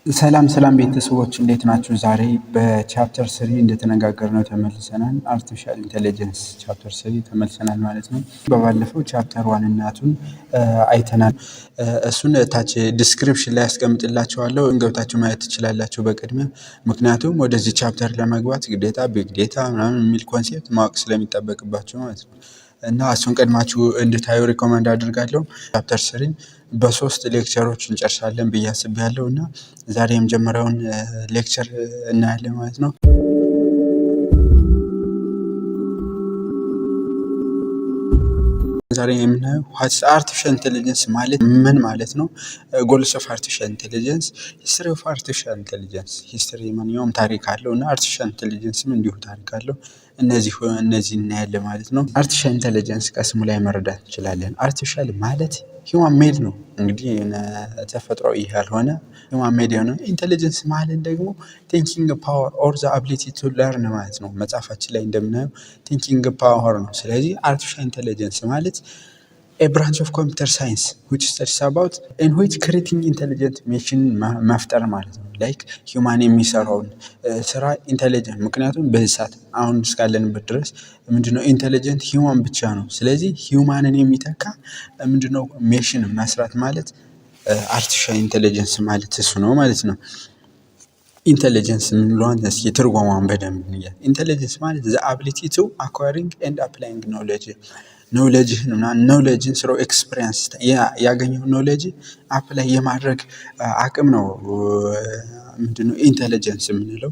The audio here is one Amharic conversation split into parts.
ሰላም ሰላም ቤተሰቦች እንዴት ናችሁ? ዛሬ በቻፕተር ስሪ እንደተነጋገርነው ተመልሰናል። አርቲፊሻል ኢንቴሊጀንስ ቻፕተር ስሪ ተመልሰናል ማለት ነው። በባለፈው ቻፕተር ዋን እናቱን አይተናል። እሱን ታች ዲስክሪፕሽን ላይ ያስቀምጥላችኋለሁ፣ ገብታችሁ ማየት ትችላላችሁ በቅድሚያ። ምክንያቱም ወደዚህ ቻፕተር ለመግባት ግዴታ ቢግ ዴታ ምናምን የሚል ኮንሴፕት ማወቅ ስለሚጠበቅባችሁ ማለት ነው። እና እሱን ቀድማችሁ እንድታዩ ሪኮመንድ አድርጋለሁ። ቻፕተር ስሪን በሶስት ሌክቸሮች እንጨርሳለን ብዬ አስቤያለሁ እና ዛሬ የመጀመሪያውን ሌክቸር እናያለን ማለት ነው። ዛሬ የምናየው አርቲፊሻል ኢንቴሊጀንስ ማለት ምን ማለት ነው? ጎልስ ኦፍ አርቲፊሻል ኢንቴሊጀንስ፣ ሂስትሪ ኦፍ አርቲፊሻል ኢንቴሊጀንስ። ሂስትሪ ማንኛውም ታሪክ አለው እና አርቲፊሻል ኢንቴሊጀንስም እንዲሁ ታሪክ አለው። እነዚህ እናያለን ማለት ነው። አርቲፊሻል ኢንቴሊጀንስ ከስሙ ላይ መረዳት እንችላለን። አርቲፊሻል ማለት ሂውማን ሜድ ነው። እንግዲህ ተፈጥሯዊ ያልሆነ ሂውማን ሜድ የሆነ ኢንቴሊጀንስ ማለት ደግሞ ቲንኪንግ ፓወር ኦር ዘ አቢሊቲ ቱ ለርን ማለት ነው። መጽሐፋችን ላይ እንደምናየው ቲንኪንግ ፓወር ነው። ስለዚህ አርቲፊሻል ኢንቴሊጀንስ ማለት a branch of computer science which studies about in which creating intelligent machine መፍጠር ማለት ነው። ላይክ ሂውማን የሚሰራውን ስራ ኢንቴሊጀንት፣ ምክንያቱም በዚህ ሰዓት አሁን እስካለንበት ድረስ ምንድነው ኢንቴሊጀንት ሂውማን ብቻ ነው። ስለዚህ ሂውማንን የሚተካ ምንድነው ሜሽን መስራት ማለት አርቲፊሻል ኢንቴሊጀንስ ማለት እሱ ነው ማለት ነው። ኢንቴሊጀንስ ምንለዋን እስኪ ትርጓሜዋን በደንብ እንያ። ኢንቴሊጀንስ ማለት the ability to acquiring and applying knowledge ኖሌጅን ስሮ ኤክስፒሪየንስ ያገኘው ኖሌጅ አፕላይ የማድረግ አቅም ነው። ምንድነው ኢንቴሊጀንስ የምንለው?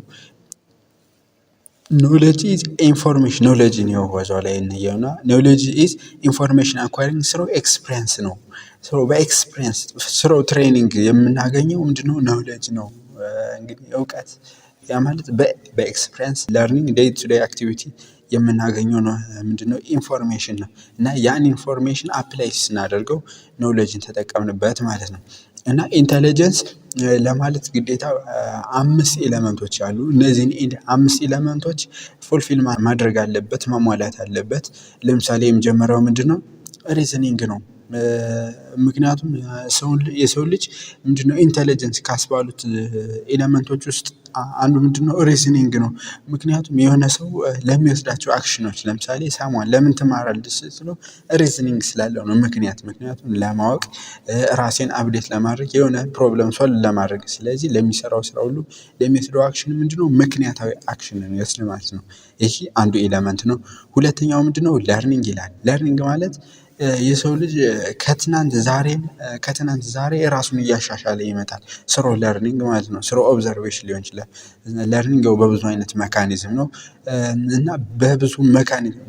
ኖሌጅ ኢዝ ኢንፎርሜሽን፣ ኖሌጅን የወዛው ላይ እንየውና ኖሌጅ ኢዝ ኢንፎርሜሽን አኳሪንግ ስሮ ኤክስፒሪየንስ ነው። ስሮ በኤክስፒሪየንስ ስሮ ትሬኒንግ የምናገኘው ምንድነው ኖሌጅ ነው። እንግዲህ እውቀት ያ ማለት በኤክስፒሪየንስ ለርኒንግ ዴይ ቱ ዴይ አክቲቪቲ የምናገኘው ነው። ምንድነው ኢንፎርሜሽን ነው። እና ያን ኢንፎርሜሽን አፕላይ ስናደርገው ኖሌጅን ተጠቀምንበት ማለት ነው። እና ኢንቴሊጀንስ ለማለት ግዴታ 5 ኤሌመንቶች አሉ። እነዚህን 5 ኤሌመንቶች ፉልፊል ማድረግ አለበት፣ ማሟላት አለበት። ለምሳሌ የመጀመሪያው ምንድነው ሪዝኒንግ ነው። ምክንያቱም የሰው ልጅ ምንድነው ኢንቴሊጀንስ ካስባሉት ኤሌመንቶች ውስጥ አንዱ ምንድነው ሪዝኒንግ ነው። ምክንያቱም የሆነ ሰው ለሚወስዳቸው አክሽኖች ለምሳሌ ሳሟን ለምን ትማራለች ስትለው ሪዝኒንግ ስላለው ነው። ምክንያቱም ለማወቅ ራሴን አፕዴት ለማድረግ የሆነ ፕሮብለም ሶልቭ ለማድረግ። ስለዚህ ለሚሰራው ስራ ሁሉ ለሚወስደው አክሽን ምንድነው ምክንያታዊ አክሽን ነው ይወስድ ማለት ነው። ይሄ አንዱ ኤሌመንት ነው። ሁለተኛው ምንድነው ለርኒንግ ይላል። ለርኒንግ ማለት የሰው ልጅ ከትናንት ዛሬ ራሱን እያሻሻለ ይመጣል። ስሮ ለርኒንግ ማለት ነው። ስሮ ኦብዘርቬሽን ሊሆን ይችላል። ለርኒንግ በብዙ አይነት መካኒዝም ነው እና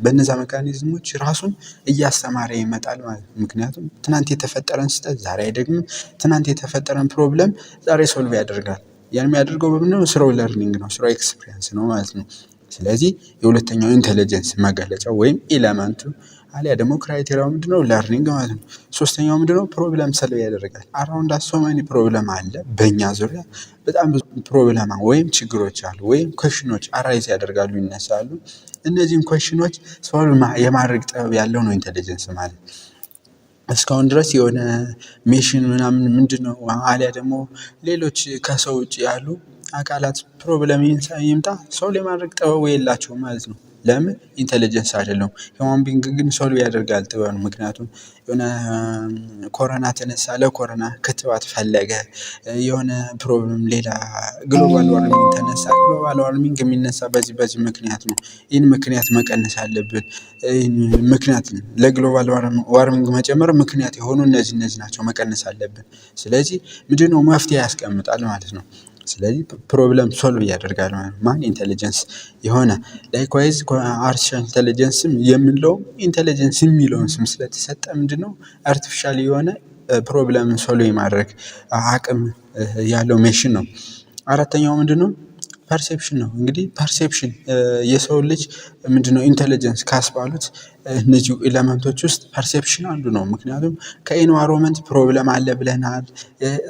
በነዛ መካኒዝሞች ራሱን እያስተማረ ይመጣል ማለት ነው። ምክንያቱም ትናንት የተፈጠረን ስህተት ዛሬ አይደግምም። ትናንት የተፈጠረን ፕሮብለም ዛሬ ሶልቭ ያደርጋል። ያን የሚያደርገው በምንድነው? ስሮ ለርኒንግ ነው። ስሮ ኤክስፒሪየንስ ነው ማለት ነው። ስለዚህ የሁለተኛው ኢንቴሊጀንስ መገለጫው ወይም ኤሌመንቱ አሊያ ደግሞ ክራይቴሪያው ምንድነው? ለርኒንግ ማለት ነው። ሶስተኛው ምንድነው? ፕሮብለም ሰልቭ ያደርጋል። አራውንድ ሶማኒ ፕሮብለም አለ በእኛ ዙሪያ በጣም ብዙ ፕሮብለም ወይም ችግሮች አሉ፣ ወይም ኮሽኖች አራይዝ ያደርጋሉ፣ ይነሳሉ። እነዚህን ኮሽኖች ሶልቭ የማድረግ ጥበብ ያለው ነው ኢንቴሊጀንስ ማለት። እስካሁን ድረስ የሆነ ሜሽን ምናምን ምንድነው አሊያ ደግሞ ሌሎች ከሰው ውጭ ያሉ አካላት ፕሮብለም ይምጣ ሶልቭ የማድረግ ጥበቡ የላቸውም ማለት ነው። ለምን? ኢንቴሊጀንስ አይደለም። ሂውማን ቢንግ ግን ሶልቭ ያደርጋል ጥበብ ነው። ምክንያቱም የሆነ ኮሮና ተነሳ፣ ለኮሮና ክትባት ፈለገ። የሆነ ፕሮብለም ሌላ ግሎባል ዋርሚንግ ተነሳ፣ ግሎባል ዋርሚንግ የሚነሳ በዚህ ምክንያት ነው። ይህን ምክንያት መቀነስ አለብን። ምክንያት ለግሎባል ዋርሚንግ መጨመር ምክንያት የሆኑ እነዚህ ናቸው፣ መቀነስ አለብን። ስለዚህ ምንድነው መፍትሄ ያስቀምጣል ማለት ነው። ስለዚህ ፕሮብለም ሶልቭ ያደርጋል ማለት ነው። ማን? ኢንቴሊጀንስ የሆነ ላይክዋይዝ አርቲፊሻል ኢንቴሊጀንስም የምንለው ኢንቴሊጀንስ የሚለውን ስም ስለተሰጠ ምንድነው አርቲፊሻል የሆነ ፕሮብለምን ሶልቭ የማድረግ አቅም ያለው ሜሽን ነው። አራተኛው ምንድነው? ፐርሴፕሽን ነው። እንግዲህ ፐርሴፕሽን የሰው ልጅ ምንድነው ኢንቴሊጀንስ ካስባሉት እነዚህ ኤሌመንቶች ውስጥ ፐርሴፕሽን አንዱ ነው። ምክንያቱም ከኢንቫይሮንመንት ፕሮብለም አለ ብለናል።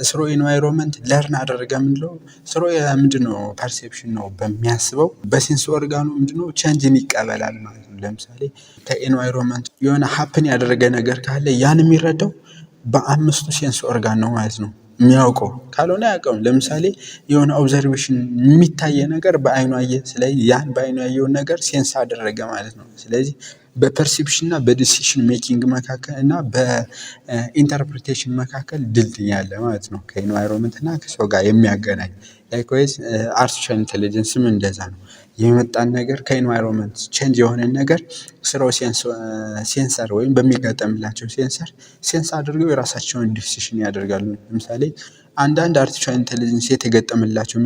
ስሮ ኢንቫይሮንመንት ለርን አደረገ ምንለው ስሮ ምንድነው ፐርሴፕሽን ነው። በሚያስበው በሴንስ ኦርጋኑ ምንድነው ቼንጅን ይቀበላል ማለት ነው። ለምሳሌ ከኢንቫይሮንመንት የሆነ ሀፕን ያደረገ ነገር ካለ ያን የሚረዳው በ5ቱ ሴንስ ኦርጋን ነው ማለት ነው። የሚያውቀው ካልሆነ አያውቀውም። ለምሳሌ የሆነ ኦብዘርቬሽን የሚታየ ነገር በአይኑ አየ። ስለዚህ ያን በአይኑ ያየውን ነገር ሴንስ አደረገ ማለት ነው። ስለዚህ በፐርሲፕሽን እና በዲሲሽን ሜኪንግ መካከል እና በኢንተርፕሪቴሽን መካከል ድልድይ አለ ማለት ነው። ከኢንቫይሮንመንት እና ከሰው ጋር የሚያገናኝ ላይክዋይዝ አርቲፊሻል ኢንቴሊጀንስም እንደዛ ነው። የመጣን ነገር ከኢንቫይሮንመንት ቼንጅ የሆነን ነገር ስራው ሴንሰር ወይም በሚገጠምላቸው ሴንስ አድርገው የራሳቸውን ዲሲሽን ያደርጋሉ። ለምሳሌ አንዳንድ አርቲፊሻል ኢንቴሊጀንስ የተገጠመላቸው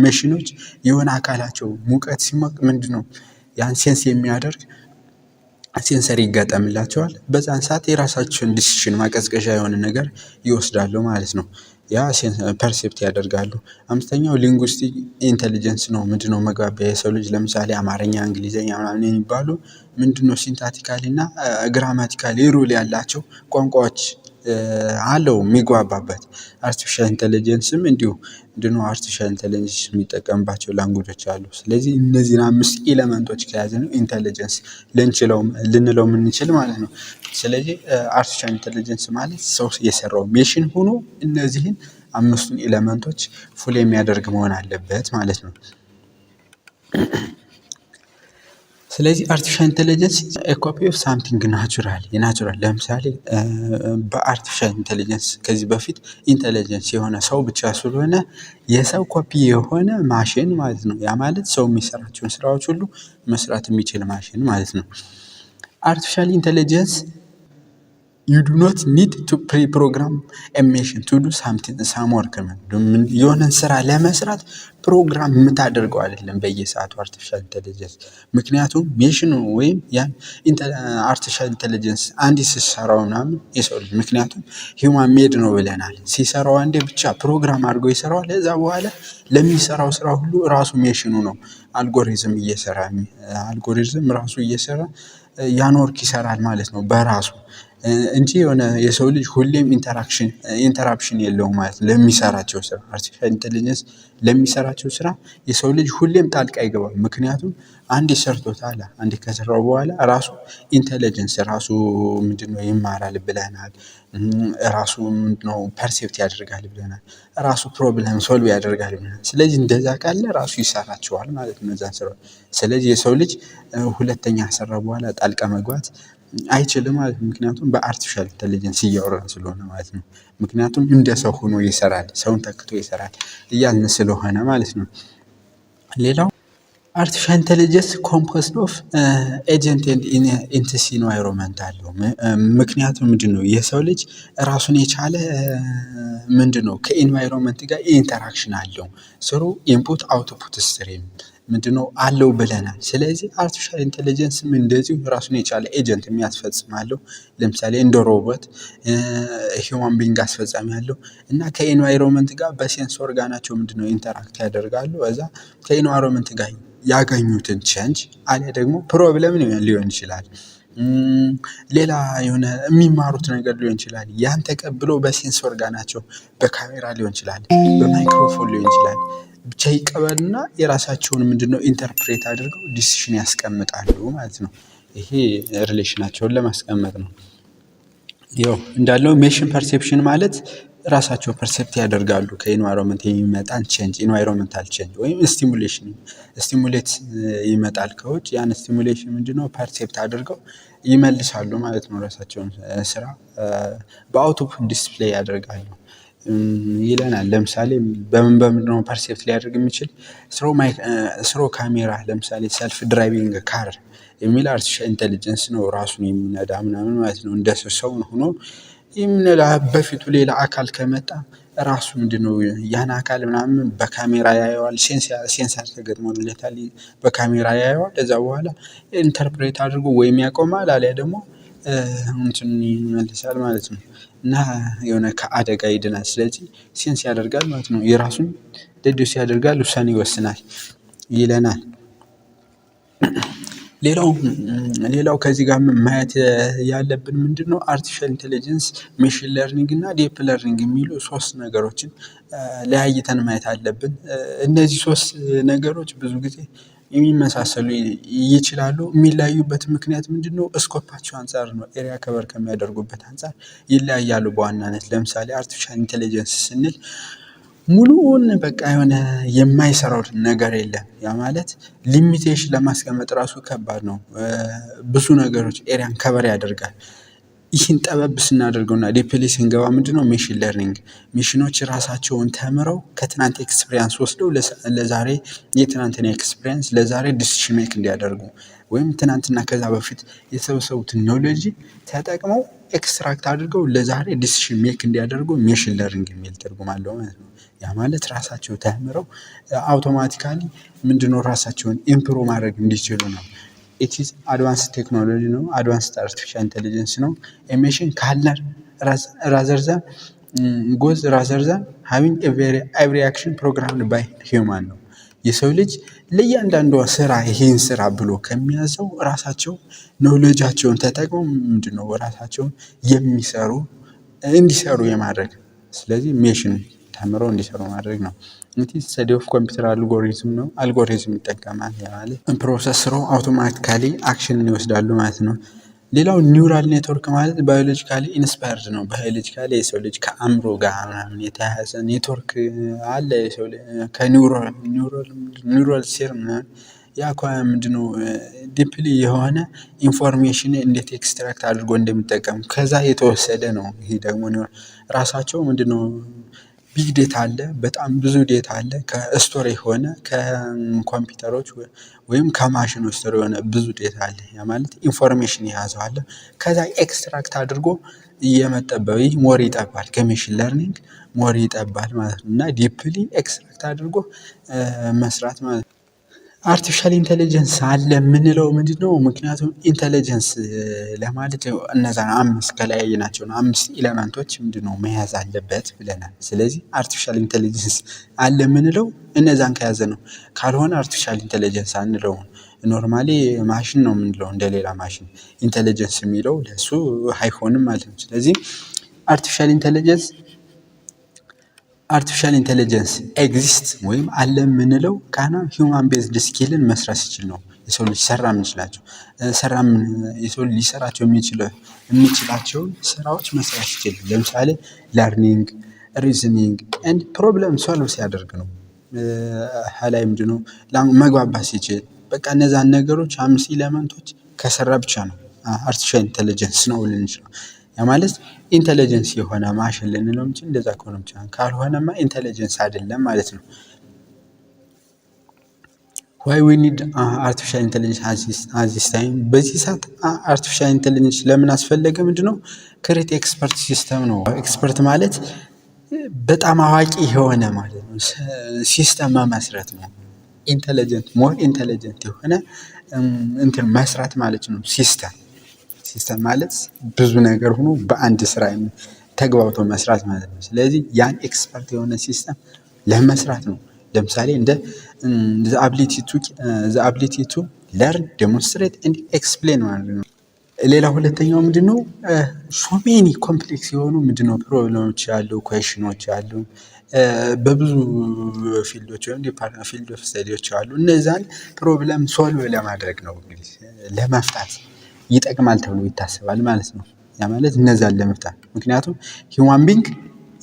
ሜሽኖች የሆነ አካላቸው ሙቀት ሲሞቅ ምንድነው ያን ሴንስ የሚያደርግ ሴንሰር ይገጠምላቸዋል። በዛን ሰዓት የራሳቸውን ዲሲሽን ማቀዝቀዣ የሆነ ነገር ይወስዳሉ ማለት ነው። ያ ፐርሴፕት ያደርጋሉ። አምስተኛው ሊንጉስቲክ ኢንቴሊጀንስ ነው። ምንድነው መግባቢያ የሰው ልጅ ለምሳሌ አማርኛ፣ እንግሊዘኛ ምናምን የሚባሉ ምንድነው ሲንታቲካሊ እና ግራማቲካሊ ሩል ያላቸው ቋንቋዎች አለው የሚግባባበት። አርቲፊሻል ኢንቴሊጀንስም እንዲሁ ምንድነው አርቲፊሻል ኢንቴሊጀንስ የሚጠቀምባቸው ላንጉጆች አሉ። ስለዚህ እነዚህን 5 ኤለመንቶች ከያዝን ነው ኢንቴሊጀንስ ልንለው የምንችል ማለት ነው። ስለዚህ አርቲፊሻል ኢንቴሊጀንስ ማለት ሰው የሰራው ሜሽን ሆኖ እነዚህን 5ቱን ኤለመንቶች ፉል የሚያደርግ መሆን አለበት ማለት ነው። ስለዚህ አርቲፊሻል ኢንቴሊጀንስ ኮፒ ኦፍ ሳምቲንግ ናቹራል የናቹራል ለምሳሌ በአርቲፊሻል ኢንቴሊጀንስ ከዚህ በፊት ኢንቴሊጀንስ የሆነ ሰው ብቻ ስለሆነ የሰው ኮፒ የሆነ ማሽን ማለት ነው። ያ ማለት ሰው የሚሰራቸውን ስራዎች ሁሉ መስራት የሚችል ማሽን ማለት ነው። አርቲፊሻል ኢንቴሊጀንስ you do not need to pre-program a machine to do some work የሆነን ስራ ለመስራት ፕሮግራም የምታደርገው አይደለም በየሰዓቱ አርቲፊሻል ኢንቴሊጀንስ። ምክንያቱም ሜሽኑ ወይም ያን አርቲፊሻል ኢንቴሊጀንስ አንዴ ሲሰራው ምናምን የሰው ልጅ ምክንያቱም ሂውማን ሜድ ነው ብለናል። ሲሰራው አንዴ ብቻ ፕሮግራም አድርጎ ይሰራዋል። ከዛ በኋላ ለሚሰራው ስራ ሁሉ ራሱ ሜሽኑ ነው አልጎሪዝም ራሱ እየሰራ ያን ወርክ ይሰራል ማለት ነው በራሱ እንጂ የሆነ የሰው ልጅ ሁሌም ኢንተራፕሽን የለውም ማለት ነው። ለሚሰራቸው ስራ አርቲፊሻል ኢንቴሊጀንስ ለሚሰራቸው ስራ የሰው ልጅ ሁሌም ጣልቃ አይገባም። ምክንያቱም አንዴ ሰርቶታል። አንዴ ከሰራው በኋላ ራሱ ኢንቴሊጀንስ ራሱ ምንድነው ይማራል ብለናል። ራሱ ምንድነው ፐርሴፕት ያደርጋል ብለናል። ራሱ ፕሮብለም ሶልቭ ያደርጋል ብለናል። ስለዚህ እንደዛ ካለ ራሱ ይሰራቸዋል ማለት ነው እዛን ስራ። ስለዚህ የሰው ልጅ ሁለተኛ ሰራ በኋላ ጣልቃ መግባት አይችልም ማለት ነው። ምክንያቱም በአርቲፊሻል ኢንቴሊጀንስ እያወራን ስለሆነ ማለት ነው። ምክንያቱም እንደ ሰው ሆኖ ይሰራል፣ ሰውን ተክቶ ይሰራል እያልን ስለሆነ ማለት ነው። ሌላው አርቲፊሻል ኢንቴሊጀንስ ኮምፖዝድ ኦፍ ኤጀንት ኤንድ ኢንቲቲ ኢንቫይሮንመንት አለው። ምክንያቱም ምንድነው የሰው ልጅ ራሱን የቻለ ምንድነው ከኢንቫይሮንመንት ጋር ኢንተራክሽን አለው። ስሩ ኢንፑት አውትፑት ስትሪም ምንድነው አለው ብለናል። ስለዚህ አርቲፊሻል ኢንቴሊጀንስም እንደዚሁ ራሱን የቻለ ኤጀንት የሚያስፈጽም አለው። ለምሳሌ እንደ ሮቦት ሂውማን ቢንግ አስፈጻሚ አለው እና ከኢንቫይሮንመንት ጋር በሴንስ ኦርጋናቸው ምንድነው ኢንተራክት ያደርጋሉ። እዛ ከኢንቫይሮንመንት ጋር ያገኙትን ቼንጅ አሊያ ደግሞ ፕሮብለም ሊሆን ይችላል፣ ሌላ የሆነ የሚማሩት ነገር ሊሆን ይችላል። ያን ተቀብሎ በሴንስ ኦርጋናቸው በካሜራ ሊሆን ይችላል፣ በማይክሮፎን ሊሆን ይችላል ብቻ ይቀበልና የራሳቸውን ምንድነው ኢንተርፕሬት አድርገው ዲሲሽን ያስቀምጣሉ ማለት ነው። ይሄ ሪሌሽናቸውን ለማስቀመጥ ነው። ያው እንዳለው ሜሽን ፐርሴፕሽን ማለት ራሳቸው ፐርሴፕት ያደርጋሉ ከኢንቫይሮንመንት የሚመጣን ቼንጅ፣ ኢንቫይሮንመንታል ቼንጅ ወይም ስቲሙሌት ይመጣል ከውጭ። ያን ስቲሙሌሽን ምንድነው ፐርሴፕት አድርገው ይመልሳሉ ማለት ነው። ራሳቸውን ስራ በአውትፑት ዲስፕሌይ ያደርጋሉ ይለናል። ለምሳሌ በምንድነው ፐርሴፕት ሊያደርግ የሚችል ስሮ ካሜራ ለምሳሌ ሰልፍ ድራይቪንግ ካር የሚል አርቲፊሻል ኢንቴሊጀንስ ነው። ራሱን የሚነዳ ምናምን ማለት ነው። እንደ ሰው ሆኖ የሚነዳ በፊቱ ሌላ አካል ከመጣ ራሱ ምንድነው ያን አካል ምናምን በካሜራ ያየዋል። ሴንሰር ተገጥሞለታል፣ በካሜራ ያየዋል። ከዛ በኋላ ኢንተርፕሬት አድርጎ ወይም ያቆማል አሊያ ደግሞ እንትን ይመልሳል ማለት ነው። እና የሆነ ከአደጋ ይድናል። ስለዚህ ሴንስ ያደርጋል ማለት ነው። የራሱን ዴዱስ ያደርጋል፣ ውሳኔ ይወስናል ይለናል። ሌላው ከዚህ ጋር ማየት ያለብን ምንድነው አርቲፊሻል ኢንቴሊጀንስ፣ ሜሽን ለርኒንግ እና ዲፕ ለርኒንግ የሚሉ 3 ነገሮችን ለያይተን ማየት አለብን። እነዚህ 3 ነገሮች ብዙ ጊዜ የሚመሳሰሉ ይችላሉ። የሚለያዩበት ምክንያት ምንድነው? ስኮፓቸው አንፃር ነው። ኤሪያ ከቨር ከሚያደርጉበት አንፃር ይለያያሉ በዋናነት። ለምሳሌ አርቲፊሻል ኢንቴሊጀንስ ስንል ሙሉውን በቃ የሆነ የማይሰራው ነገር የለም። ያ ማለት ሊሚቴሽን ለማስቀመጥ ራሱ ከባድ ነው። ብዙ ነገሮች ኤሪያን ከቨር ያደርጋል። ይህን ጠበብ ስናደርገውና ዲፕሊ ስንገባ ምንድነው? ሜሽን ለርኒንግ ሚሽኖች ራሳቸውን ተምረው ከትናንት ኤክስፒሪያንስ ወስደው ለዛሬ የትናንትና ኤክስፒሪያንስ ለዛሬ ዲሲሽን ሜክ እንዲያደርጉ ወይም ትናንትና ከዛ በፊት የሰበሰቡትን ኖሌጅ ተጠቅመው ኤክስትራክት አድርገው ለዛሬ ዲሲሽን ሜክ እንዲያደርጉ ሜሽን ለርኒንግ የሚል ትርጉም አለው ማለት ነው። ያ ማለት ራሳቸው ተምረው አውቶማቲካሊ ምንድነው ራሳቸውን ኢምፕሩቭ ማድረግ እንዲችሉ ነው። ኢት ኢዝ አድቫንስድ ቴክኖሎጂ ነው። አድቫንስድ አርቲፊሻል ኢንቴሊጀንስ ነው። ኤሜሽን ካለር ራዘር ዛን ሃቪንግ ኤቭሪ አክሽን ፕሮግራምድ ባይ ሂውማን ነው። የሰው ልጅ ለእያንዳንዷ ስራ ይሄን ስራ ብሎ ከሚያዘው ራሳቸው ኖሌጃቸውን ተጠቅመው ምንድነው ራሳቸውን እንዲሰሩ የማድረግ ስለዚህ ሜሽን ተምረው እንዲሰሩ ማድረግ ነው። እንግዲህ ስተዲ ኦፍ ኮምፒውተር አልጎሪዝም ነው። አልጎሪዝም ይጠቀማል ማለት ፕሮሰሰሩ አውቶማቲካሊ አክሽንን ይወስዳሉ ማለት ነው። ሌላው ኒውራል ኔትወርክ ማለት ባዮሎጂካሊ ኢንስፓየርድ ነው። ባዮሎጂካሊ የሰው ልጅ ከአእምሮ ጋር ምናምን የተያያዘ ኔትወርክ አለ። የሰው ልጅ ኒውራል ሴር ምናምን ያ ምንድነው ዲፕሊ የሆነ ኢንፎርሜሽን እንዴት ኤክስትራክት አድርጎ እንደሚጠቀም ከዛ የተወሰደ ነው። ይሄ ደግሞ ራሳቸው ምንድነው ቢግ ዴታ አለ። በጣም ብዙ ዴታ አለ። ከስቶር የሆነ ከኮምፒውተሮች ወይም ከማሽኖች ስቶር የሆነ ብዙ ዴታ አለ። ያ ማለት ኢንፎርሜሽን የያዘው አለ። ከዛ ኤክስትራክት አድርጎ እየመጠበው ሞር ይጠባል። ከሜሽን ለርኒንግ ሞር ይጠባል ማለት ነው። እና ዲፕሊ ኤክስትራክት አድርጎ መስራት ማለት ነው። አርቲፊሻል ኢንቴሊጀንስ አለ የምንለው ምንድነው? ምክንያቱም ኢንቴሊጀንስ ለማለት እነዛን 5 ከለያየናቸው 5 ኤሌመንቶች ምንድነው መያዝ አለበት ብለናል። ስለዚህ አርቲፊሻል ኢንቴሊጀንስ አለ የምንለው እነዛን ከያዘ ነው። ካልሆነ አርቲፊሻል ኢንቴሊጀንስ አንለውም። ኖርማሊ ማሽን ነው የምንለው እንደሌላ ማሽን። ኢንቴሊጀንስ የሚለው ለሱ አይሆንም ማለት ነው። ስለዚህ አርቲፊሻል ኢንቴሊጀንስ ኤግዚስት ወይም አለ የምንለው ሂውማን ቤዝድ ስኪልን መስራት ሲችል ነው። የሰው ልጅ የሰው ልጅ ሊሰራቸው የሚችላቸውን ስራዎች መስራት ሲችል፣ ለምሳሌ ለርኒንግ፣ ሪዝኒንግ ኤንድ ፕሮብለም ሶልቭ ሲያደርግ ነው። ላይ ምንድነው መግባባት ሲችል፣ በቃ እነዛን ነገሮች 5 ኤሌመንቶች ከሰራ ብቻ ነው አርቲፊሻል ኢንቴሊጀንስ ነው ልንችለው። ያ ማለት ኢንቴሊጀንስ የሆነ ማሽን ልንለው እንጂ እንደዛ ከሆነ ብቻ ካልሆነማ ኢንቴሊጀንስ አይደለም ማለት ነው። ዋይ ዊ ኒድ አርቲፊሻል ኢንቴሊጀንስ አት ዚስ ታይም። በዚህ ሰዓት አርቲፊሻል ኢንቴሊጀንስ ለምን አስፈለገ? ምንድነው? ክሬት ኤክስፐርት ሲስተም ነው። ኤክስፐርት ማለት በጣም አዋቂ የሆነ ማለት ነው። ሲስተም መመስረት ነው። ሞር ኢንቴሊጀንት የሆነ መስራት ማለት ነው። ሲስተም ማለት ብዙ ነገር ሆኖ በአንድ ስራ ተግባብቶ መስራት ማለት ነው። ስለዚህ ያን ኤክስፐርት የሆነ ሲስተም ለመስራት ነው። ለምሳሌ እንደ the ability to learn, demonstrate and explain ማለት ነው። ሌላ ሁለተኛው ምንድነው? ሶሜኒ ኮምፕሌክስ የሆኑ ምንድነው ፕሮብለሞች ያሉ ኩዌሽኖች አሉ። በብዙ ፊልዶች ወይም ፊልድ ኦፍ ስተዲዎች አሉ። እነዛን ፕሮብለም ሶልቭ ለማድረግ ነው እንግዲህ ለመፍታት ይጠቅማል ተብሎ ይታሰባል ማለት ነው። ያ ማለት እነዛን ለመፍታት ምክንያቱም ሂውማን ቢንግ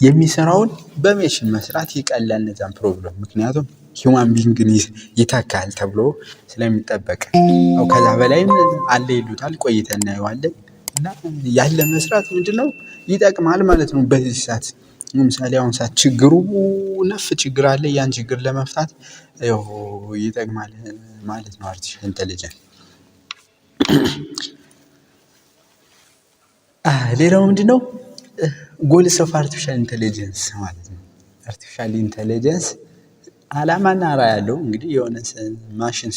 የሚሰራውን በሜሽን መስራት ይቀላል እነዛን ፕሮብለም ምክንያቱም ሂውማን ቢንግን ይተካል ተብሎ ስለሚጠበቅ ከዛ በላይም አለ ይሉታል። ቆይተን እናየዋለን። እና ያለ መስራት ምንድነው ይጠቅማል ማለት ነው። በዚህ ሰዓት ለምሳሌ አሁን ሰዓት ችግር አለ። ያን ችግር ለመፍታት ይጠቅማል ማለት ነው አርቲፊሻል ኢንቴሊጀንስ። ሌላው ምንድነው? ጎልስ ኦፍ አርቲፊሻል ኢንቴሊጀንስ ማለት ነው። አርቲፊሻል ኢንቴሊጀንስ አላማና ራዕይ ያለው እንግዲህ የሆነ ማሽን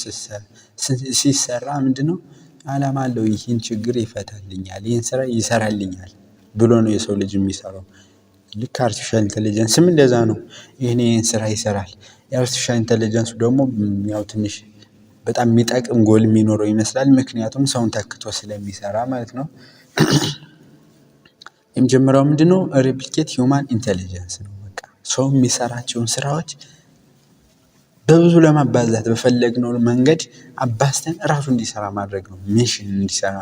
ሲሰራ ምንድነው አላማ አለው። ይህን ችግር ይፈታልኛል፣ ይህን ስራ ይሰራልኛል ብሎ ነው የሰው ልጅ የሚሰራው። ልክ አርቲፊሻል ኢንቴሊጀንስም እንደዛ ነው። ይህን ስራ ይሰራል። የአርቲፊሻል ኢንቴሊጀንሱ ደግሞ ያው ትንሽ በጣም የሚጠቅም ጎል የሚኖረው ይመስላል። ምክንያቱም ሰውን ተክቶ ስለሚሰራ ማለት ነው። የመጀመሪያው ምንድነው? ሬፕሊኬት ሂውማን ኢንቴሊጀንስ ነው። በቃ ሰው የሚሰራቸውን ስራዎች በብዙ ለማባዛት በፈለግነው መንገድ አባዝተን ራሱ እንዲሰራ ማድረግ ነው። ሜሽን እንዲሰራ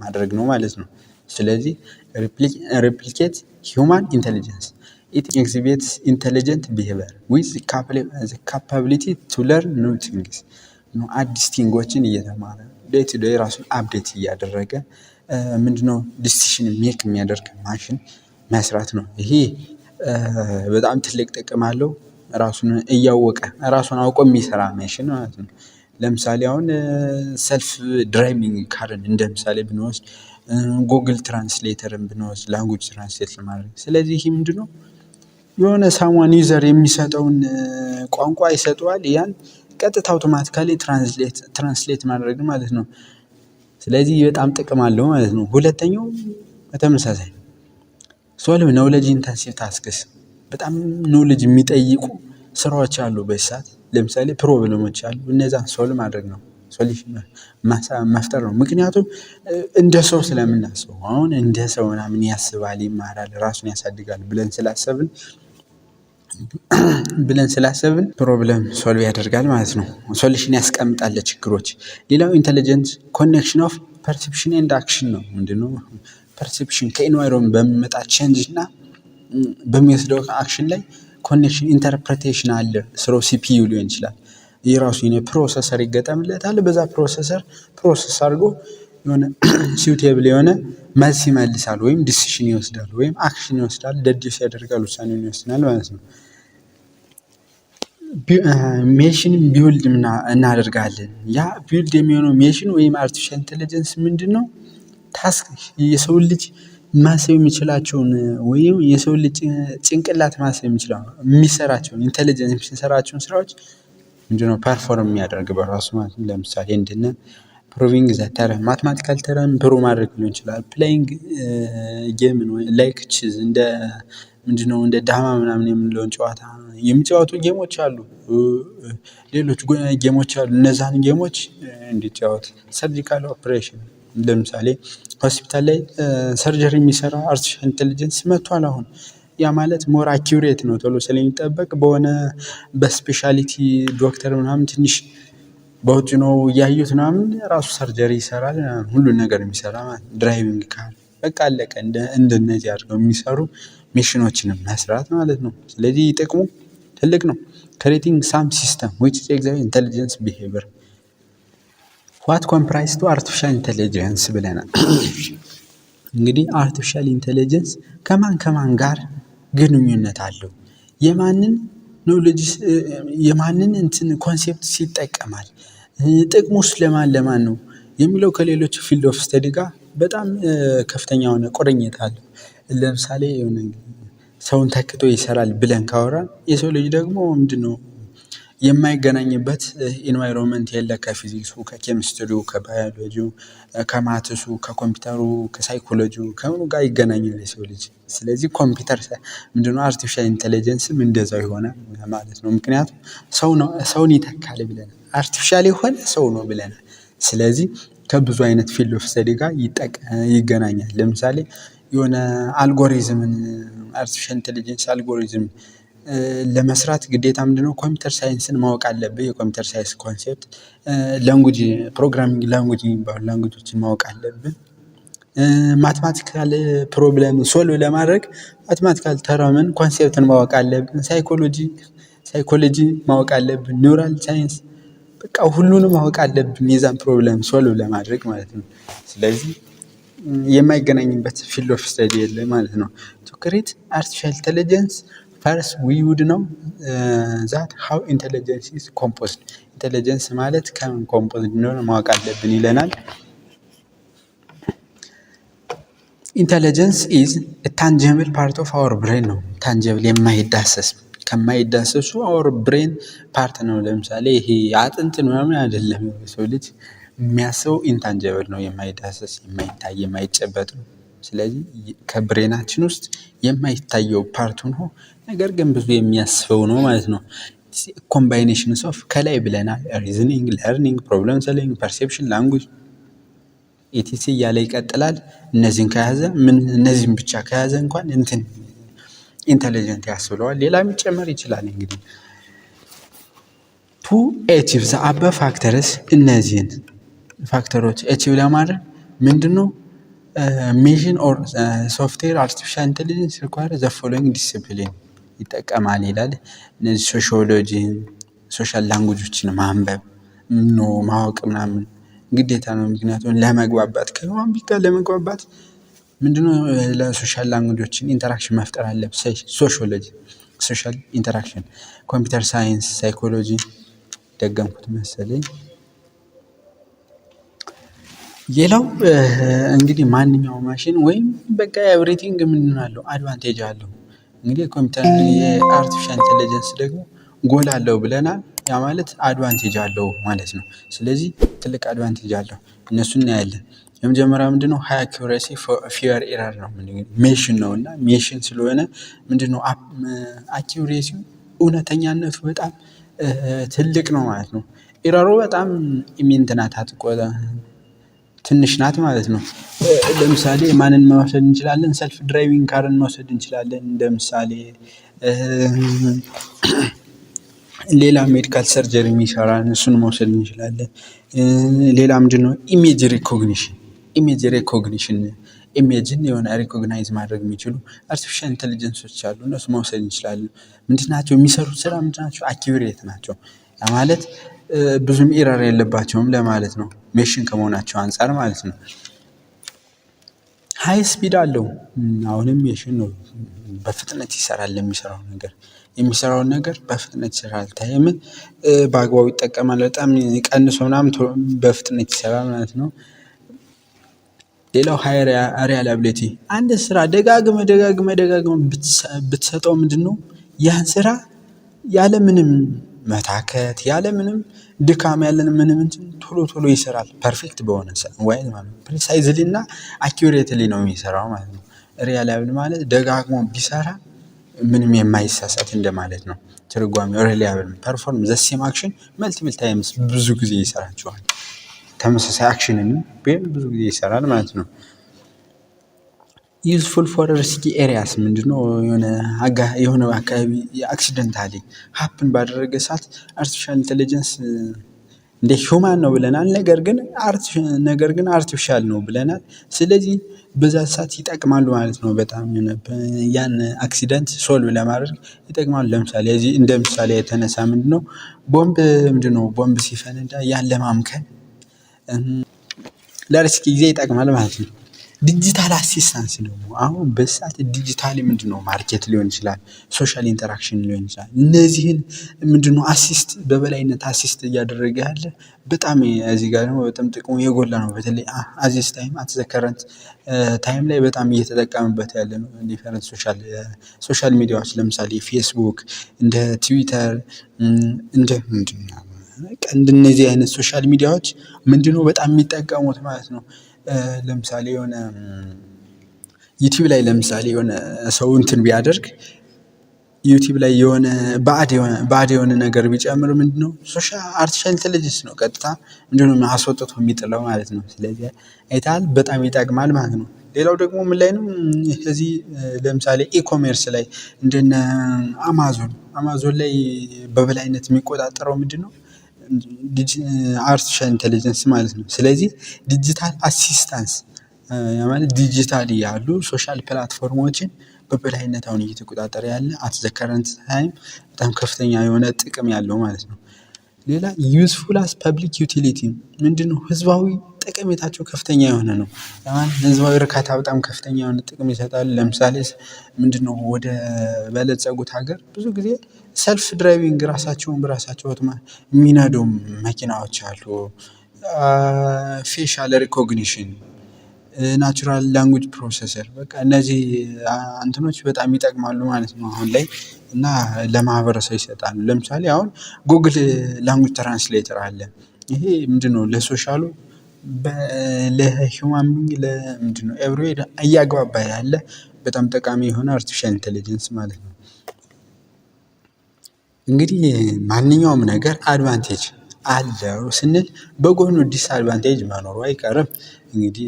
ማድረግ ነው ማለት ነው። ስለዚህ ሬፕሊኬት ሂውማን ኢንቴሊጀንስ ኢት ኤግዚቢትስ ኢንቴሊጀንት ቢሄቪየር ዊዝ ዘ ካፓቢሊቲ ቱ ለርን ኒው ቲንግስ። አዲስ ቲንጎችን እየተማረ ዴይ ቱ ዴይ ራሱን አፕዴት እያደረገ ምንድነው ዲሲሽን ሜክ የሚያደርግ ማሽን መስራት ነው። ይሄ በጣም ትልቅ ጥቅም አለው። ራሱን እያወቀ ራሱን አውቆ የሚሰራ ማሽን ማለት ነው። ለምሳሌ አሁን ሰልፍ ድራይቪንግ ካርን እንደ ምሳሌ ብንወስድ ጉግል ትራንስሌተርን ብንወስድ ላንጉጅ ትራንስሌት ለማድረግ። ስለዚህ ይህ ምንድነው የሆነ ሳሟን ዩዘር የሚሰጠውን ቋንቋ ይሰጠዋል። ያን ቀጥታ አውቶማቲካሊ ትራንስሌት ማድረግ ማለት ነው። ስለዚህ በጣም ጥቅም አለው ማለት ነው። ሁለተኛው በተመሳሳይ ሶልቭ ኖውሌጅ ኢንተንሲቭ ታስክስ፣ በጣም ኖውሌጅ የሚጠይቁ ስራዎች አሉ በዚህ ሰዓት። ለምሳሌ ፕሮብለሞች አሉ፣ እነዛን ሶልቭ ማድረግ ነው፣ ሶሉሽን መፍጠር ነው። ምክንያቱም እንደ ሰው ስለምናስበው አሁን እንደ ሰው ምናምን ያስባል፣ ይማራል፣ ራሱን ያሳድጋል ብለን ስላሰብን ፕሮብለም ሶልቭ ያደርጋል ማለት ነው። ሶሉሽን ያስቀምጣል ለችግሮች። ሌላው ኢንተለጀንስ ኮኔክሽን ኦፍ ፐርሴፕሽን ኤንድ አክሽን ነው። ምንድነው ፐርሴፕሽን ከኢንቫይሮንመንት በሚመጣ ቼንጅ እና በሚወስደው አክሽን ላይ ኮኔክሽን ኢንተርፕሬቴሽን አለ። ስራው ሲፒዩ ሊሆን ይችላል። የራሱ ፕሮሰሰር ይገጠምለታል። በዛ ፕሮሰስ አድርጎ የሆነ ሲውቴብል የሆነ መልስ ይመልሳል፣ ወይም ዲሲሽን ይወስዳል፣ ወይም አክሽን ይወስዳል፣ ደዲስ ያደርጋል፣ ውሳኔውን ይወስናል ማለት ነው። ሜሽን ቢውልድ እናደርጋለን። ያ ቢውልድ የሚሆነው ሜሽን ወይም አርቲፊሻል ኢንተለጀንስ ምንድነው ታስክ የሰው ልጅ ማሰብ የሚችላቸውን ወይም የሰው ልጅ ጭንቅላት ማሰብ የሚሰራቸውን ኢንተለጀንስ የሚሰራቸውን ስራዎች ምንድነው ፐርፎርም የሚያደርግ በራሱ ማለት ነው። ለምሳሌ እንደነ ፕሩቪንግ ዘ ተረም ማትማቲካል ተረም ፕሩቭ ማድረግ ሊሆን ይችላል። ፕሌይንግ ጌም ላይክ ቺዝ እንደ ምንድነው እንደ ዳማ ምናምን የምንለውን ጨዋታ የሚጫወቱ ጌሞች አሉ። ሌሎች ጌሞች አሉ። እነዛን ጌሞች እንዲጫወት ሰርጂካል ኦፕሬሽን ለምሳሌ ሆስፒታል ላይ ሰርጀሪ የሚሰራ አርቲፊሻል ኢንተለጀንስ መጥቷል አሁን። ያ ማለት ሞር አኪዩሬት ነው ተብሎ ስለሚጠበቅ በሆነ በስፔሻሊቲ ዶክተር ምናምን ትንሽ በውጭ ነው እያዩት ምናምን ራሱ ሰርጀሪ ይሰራል። ሁሉን ነገር የሚሰራ ማለት ድራይቪንግ ካር በቃ አለቀ። እንደነዚህ አድርገው የሚሰሩ ሚሽኖችንም መስራት ማለት ነው። ስለዚህ ጥቅሙ ትልቅ ነው። ክሬቲንግ ሳም ሲስተም which is exactly intelligence behavior what comprise to artificial intelligence ብለናል። እንግዲህ አርቲፊሻል ኢንተለጀንስ ከማን ጋር ግንኙነት አለው? የማንን ኖሌጅ የማንን ኮንሴፕት ይጠቀማል? ጥቅሙስ ለማን ነው የሚለው ከሌሎች ፊልድ ኦፍ ስተዲ ጋር በጣም ከፍተኛ የሆነ ቁርኝት አለው። ለምሳሌ የሆነ ሰውን ተክቶ ይሰራል ብለን ካወራን የሰው ልጅ ደግሞ ምንድነው የማይገናኝበት ኢንቫይሮንመንት የለ። ከፊዚክሱ፣ ከኬሚስትሪው፣ ከባዮሎጂው፣ ከማትሱ፣ ከኮምፒውተሩ፣ ከሳይኮሎጂው ከምኑ ጋር ይገናኛል የሰው ልጅ። ስለዚህ ኮምፒውተር ምንድነው አርቲፊሻል ኢንተለጀንስም እንደዛው ይሆናል ማለት ነው። ምክንያቱም ሰውን ይተካል ብለናል። አርቲፊሻል የሆነ ሰው ነው ብለናል። ስለዚህ ከብዙ አይነት ፊልድ ኦፍ ስተዲ ጋር ይገናኛል። ለምሳሌ የሆነ አልጎሪዝምን አርቲፊሻል ኢንተለጀንስ አልጎሪዝም ለመስራት ግዴታ ምንድነው ኮምፒውተር ሳይንስን ማወቅ አለብህ። የኮምፒውተር ሳይንስ ኮንሴፕት ላንጉጅ ፕሮግራሚንግ ላንጉጅ የሚባሉ ላንጉጆችን ማወቅ አለብህ። ማትማቲካል ፕሮብለም ሶልቭ ለማድረግ ማትማቲካል ተረምን ኮንሴፕትን ማወቅ አለብን። ሳይኮሎጂ ማወቅ አለብን። ኒውራል ሳይንስ በቃ ሁሉንም ማወቅ አለብን የዛን ፕሮብለም ሶልቭ ለማድረግ ማለት ነው። ስለዚህ የማይገናኝበት ፊልድ ኦፍ ስተዲ የለ ማለት ነው። ቱ ክሬት አርቲፊሻል ኢንተለጀንስ ፈርስት ዊ ውድ ነው ዛት ሃው ኢንተለጀንስ ኢዝ ኮምፖዝድ። ኢንተለጀንስ ማለት ከምን ኮምፖዝድ እንደሆነ ማወቅ አለብን ይለናል። ኢንተለጀንስ ኢዝ ታንጀብል ፓርት ኦፍ አወር ብሬን ነው። ታንጀብል የማይዳሰስ ከማይዳሰሱ አወር ብሬን ፓርት ነው። ለምሳሌ ይሄ አጥንት ምናምን አይደለም። የሰው ልጅ የሚያስበው ኢንታንጀብል ነው፣ የማይዳሰስ የማይታይ የማይጨበጥ ነው። ስለዚህ ከብሬናችን ውስጥ የማይታየው ፓርቱ ነው፣ ነገር ግን ብዙ የሚያስበው ነው ማለት ነው። ኮምባይኔሽንስ ኦፍ ከላይ ብለናል ሪዝኒንግ፣ ለርኒንግ፣ ፕሮብለም ሶልቪንግ፣ ፐርሴፕሽን፣ ላንጉጅ ኢቲሲ እያለ ይቀጥላል። እነዚህን ብቻ ከያዘ እንኳን ኢንተለጀንት ያስብለዋል። ሌላም ይጨመር ይችላል። እንግዲህ ቱ ኤቺቭ ዘ አበብ ፋክተርስ እነዚህን ፋክተሮች ኤቺቭ ለማድረግ ምንድነው ሜሽን ኦር ሶፍትዌር አርቲፊሻል ኢንተለጀንስ ሪኳየር ዘ ፎሎዊንግ ዲሲፕሊን ይጠቀማል ይላል። እነዚህ ሶሺዮሎጂ ሶሻል ላንጉጆችን ማንበብ ማወቅ ምናምን ግዴታ ነው። ምክንያቱም ለመግባባት ከማን ጋር ለመግባባት ምንድነው ለሶሻል ላንጉጆችን ኢንተራክሽን መፍጠር አለብህ። ሶሺዮሎጂ ሶሻል ኢንተራክሽን፣ ኮምፒውተር ሳይንስ፣ ሳይኮሎጂ ደገምኩት መሰለኝ። ሌላው እንግዲህ ማንኛውም ማሽን ወይም በቃ ኤቭሪቲንግ ምን አለው አድቫንቴጅ አለው። እንግዲህ ኮምፒውተር የአርቲፊሻል ኢንተለጀንስ ደግሞ ጎል አለው ብለናል። ያ ማለት አድቫንቴጅ አለው ማለት ነው። ስለዚህ ትልቅ አድቫንቴጅ አለው። እነሱን እናያለን። የመጀመሪያው ምንድነው ሃይ አኩሬሲ ፊወር ኤረር ነው። ሜሽን ነው እና ሜሽን ስለሆነ ምንድነው አኩሬሲው እውነተኛነቱ በጣም ትልቅ ነው ማለት ነው። ኤረሩ በጣም ኢሚንት ናት፣ ትንሽ ናት ማለት ነው። ለምሳሌ ማንን መውሰድ እንችላለን? ሰልፍ ድራይቪንግ ካርን መውሰድ እንችላለን እንደ ምሳሌ። ሌላ ሜዲካል ሰርጀሪ የሚሰራን እሱን መውሰድ እንችላለን። ሌላ ምንድነው ኢሜጅ ሪኮግኒሽን ኢሜጅን የሆነ ሪኮግናይዝ ማድረግ የሚችሉ አርቲፊሻል ኢንተለጀንሶች አሉ። እነሱ መውሰድ እንችላለን። ምንድናቸው የሚሰሩት ስራ ምንድናቸው? አኪዩሬት ናቸው። ያ ማለት ብዙም ኤረር የለባቸውም ለማለት ነው። ሜሽን ከመሆናቸው አንፃር ማለት ነው። ሃይ ስፒድ አለው። አሁንም ሜሽን ነው። በፍጥነት ይሰራል። የሚሰራውን ነገር በፍጥነት ይሰራል። ታይምን በአግባቡ ይጠቀማል። በጣም ቀንሶ ምናምን በፍጥነት ይሰራል ማለት ነው። ሌላው ሃይ ሪላያቢሊቲ፣ አንድ ስራ ደጋግመ ብትሰጠው ምንድነው ያን ስራ ያለምንም መታከት ያለምንም ድካም ያለምንም ቶሎ ይሰራል። ፐርፌክት በሆነ ወይ ማለት ነው። ፕሪሳይዝሊ እና አኪዩሬትሊ ነው የሚሰራው ማለት ነው። ሪላያብል ማለት ደጋግሞ ቢሰራ ምንም የማይሳሳት እንደማለት ነው ትርጓሜው። ሪላያብል ፐርፎርም ዘ ሴም አክሽን መልቲፕል ታይምስ፣ ብዙ ጊዜ ይሰራቸዋል። ተመሳሳይ አክሽንን ብዙ ጊዜ ይሰራል ማለት ነው። ዩዝፉል ፎር ሪስኪ ኤሪያስ፣ ምንድነው የሆነ አካባቢ አክሲደንታሊ ሀፕን ባደረገ ሰዓት አርቲፊሻል ኢንተለጀንስ እንደ ሂውማን ነው ብለናል። ነገር ግን አርቲፊሻል ነው ብለናል። ስለዚህ በዛ ሰዓት ይጠቅማሉ ማለት ነው። በጣም ያን አክሲደንት ሶልቭ ለማድረግ ይጠቅማሉ። ለምሳሌ እዚህ እንደ ምሳሌ የተነሳ ቦምብ ሲፈነዳ ያን ለማምከን ለሪስኪ ጊዜ ይጠቅማል ማለት ነው። ዲጂታል አሲስታንስ ደግሞ አሁን በሰዓት ዲጂታሊ ምንድነው ማርኬት ሊሆን ይችላል፣ ሶሻል ኢንተራክሽን ሊሆን ይችላል። እነዚህን ምንድነው በበላይነት አሲስት እያደረገ ያለ በጣም እዚህ ጋር ደግሞ በጣም ጥቅሙ የጎላ ነው። በተለይ አዚስ ታይም አትዘከረንት ታይም ላይ በጣም እየተጠቀምበት ያለ ነው። ዲፈረንት ሶሻል ሚዲያዎች ለምሳሌ ፌስቡክ፣ እንደ ትዊተር፣ እንደ እንደነዚህ አይነት ሶሻል ሚዲያዎች ምንድነው በጣም የሚጠቀሙት ማለት ነው። ለምሳሌ የሆነ ዩቲዩብ ላይ ለምሳሌ የሆነ ሰው ቢያደርግ ዩቲዩብ ላይ የሆነ ባዕድ የሆነ ነገር ቢጨምር ምንድነው አርቲፊሻል ኢንተለጀንስ ነው ቀጥታ ምንድነው አስወጥቶ የሚጥለው ማለት ነው። ስለዚህ አይተሃል፣ በጣም ይጠቅማል ማለት ነው። ሌላው ደግሞ ምን ላይ ነው? እዚህ ለምሳሌ ኢኮሜርስ ላይ እንደነ አማዞን ላይ በበላይነት የሚቆጣጠረው ምንድነው አርቲፊሻል ኢንተለጀንስ ማለት ነው። ስለዚህ ዲጂታል አሲስታንስ ማለት ዲጂታሊ ያሉ ሶሻል ፕላትፎርሞችን በበላይነት አሁን እየተቆጣጠረ ያለ አት ዘ ከረንት ታይም በጣም ከፍተኛ የሆነ ጥቅም ያለው ማለት ነው። ሌላ ዩዝፉል አስ ፐብሊክ ዩቲሊቲ፣ ምንድነው ህዝባዊ ጠቀሜታቸው ከፍተኛ የሆነ ነው። ህዝባዊ እርካታ በጣም ከፍተኛ የሆነ ጥቅም ይሰጣል። ለምሳሌ ምንድነው ወደ በለጸጉት ሀገር ብዙ ጊዜ ሰልፍ ድራይቪንግ ራሳቸውን በራሳቸው የሚነዱ መኪናዎች አሉ። ፌሻል ሪኮግኒሽን፣ ናቹራል ላንጉጅ ፕሮሰሰር፣ በቃ እነዚህ እንትኖች በጣም ይጠቅማሉ ማለት ነው አሁን ላይ እና ለማህበረሰብ ይሰጣሉ። ለምሳሌ አሁን ጉግል ላንጉጅ ትራንስሌተር አለ። ይሄ ምንድነው ለሶሻሉ ለሂውማን ለምንድነው ኤቭሪዌር እያግባባ ያለ በጣም ጠቃሚ የሆነ አርቲፊሻል ኢንተለጀንስ ማለት ነው። እንግዲህ ማንኛውም ነገር አድቫንቴጅ አለው ስንል በጎኑ ዲስአድቫንቴጅ መኖሩ አይቀርም። እንግዲህ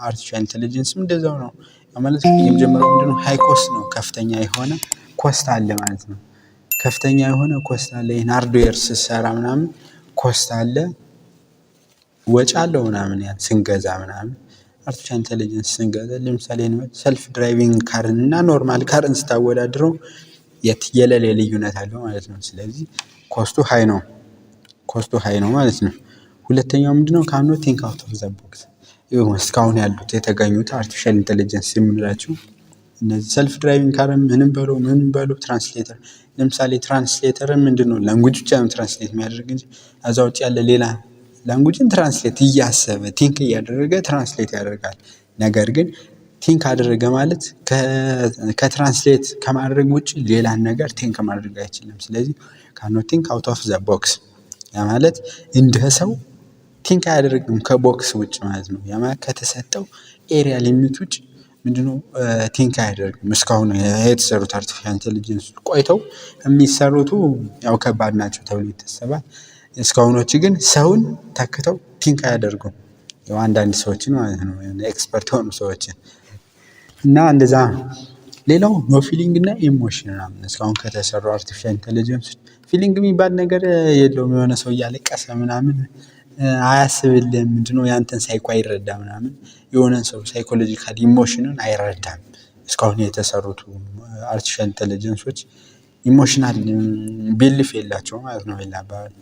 አርቲፊሻል ኢንተለጀንስም እንደዛው ነው ማለት ነው። የመጀመሪያው ምንድነው ሃይ ኮስት ነው፣ ከፍተኛ የሆነ ኮስት አለ ማለት ነው። ከፍተኛ የሆነ ኮስት አለ። ይሄን ሃርድዌር ስትሰራ ምናምን ኮስት አለ፣ ወጪ አለው ምናምን ያን ስንገዛ ምናምን። አርቲፊሻል ኢንተለጀንስ ስንገዛ ለምሳሌ ሰልፍ ድራይቪንግ ካርን እና ኖርማል ካርን ስታወዳድረው የትየለሌ ልዩነት አለው ማለት ነው። ስለዚህ ኮስቱ ሃይ ነው ማለት ነው። ሁለተኛው ምንድነው? ካኖት ቲንክ አውት ኦፍ ዘ ቦክስ። እስካሁን ያሉት የተገኙት አርቲፊሻል ኢንተለጀንስ የምንላቸው እነዚህ ሰልፍ ድራይቪንግ ካርም ምንም በለው ትራንስሌተር፣ ለምሳሌ ትራንስሌተርም ምንድነው ላንጉጅ ብቻ ነው ትራንስሌት የሚያደርግ እንጂ ከዛ ውጭ ያለ ሌላ ላንጉጅን ትራንስሌት እያሰበ ቲንክ እያደረገ ትራንስሌት ያደርጋል። ነገር ግን ቲንክ አደረገ ማለት ከትራንስሌት ከማድረግ ውጭ ሌላን ነገር ቲንክ ማድረግ አይችልም። ስለዚህ ካኖት ቲንክ አውት ኦፍ ዘ ቦክስ፣ ያ ማለት እንደ ሰው ቲንክ አያደርግም ከቦክስ ውጭ ማለት ነው። ያ ማለት ከተሰጠው ኤሪያ ሊሚት ውጭ ምንድነው ቲንክ አያደርግም። እስካሁን የተሰሩት አርቲፊሻል ኢንተለጀንስ ቆይተው የሚሰሩቱ ያው ከባድ ናቸው ተብሎ ይታሰባል። እስካሁኖቹ ግን ሰውን ተክተው ቲንክ አያደርጉም። ያው አንዳንድ ሰዎችን ማለት ነው ኤክስፐርት የሆኑ ሰዎችን እና እንደዛ ነው። ሌላው ኖ ፊሊንግ እና ኢሞሽን ምናምን እስካሁን ከተሰሩ አርቲፊሻል ኢንተለጀንስ ፊሊንግ የሚባል ነገር የለውም። የሆነ ሰው እያለቀሰ ምናምን አያስብልህም። ምንድነው ያንተን ሳይኮ አይረዳ ምናምን፣ የሆነን ሰው ሳይኮሎጂካል ኢሞሽንን አይረዳም። እስካሁን የተሰሩት አርቲፊሻል ኢንተለጀንሶች ኢሞሽናል ቢልፍ የላቸውም ማለት ነው። ሌላ አባባል።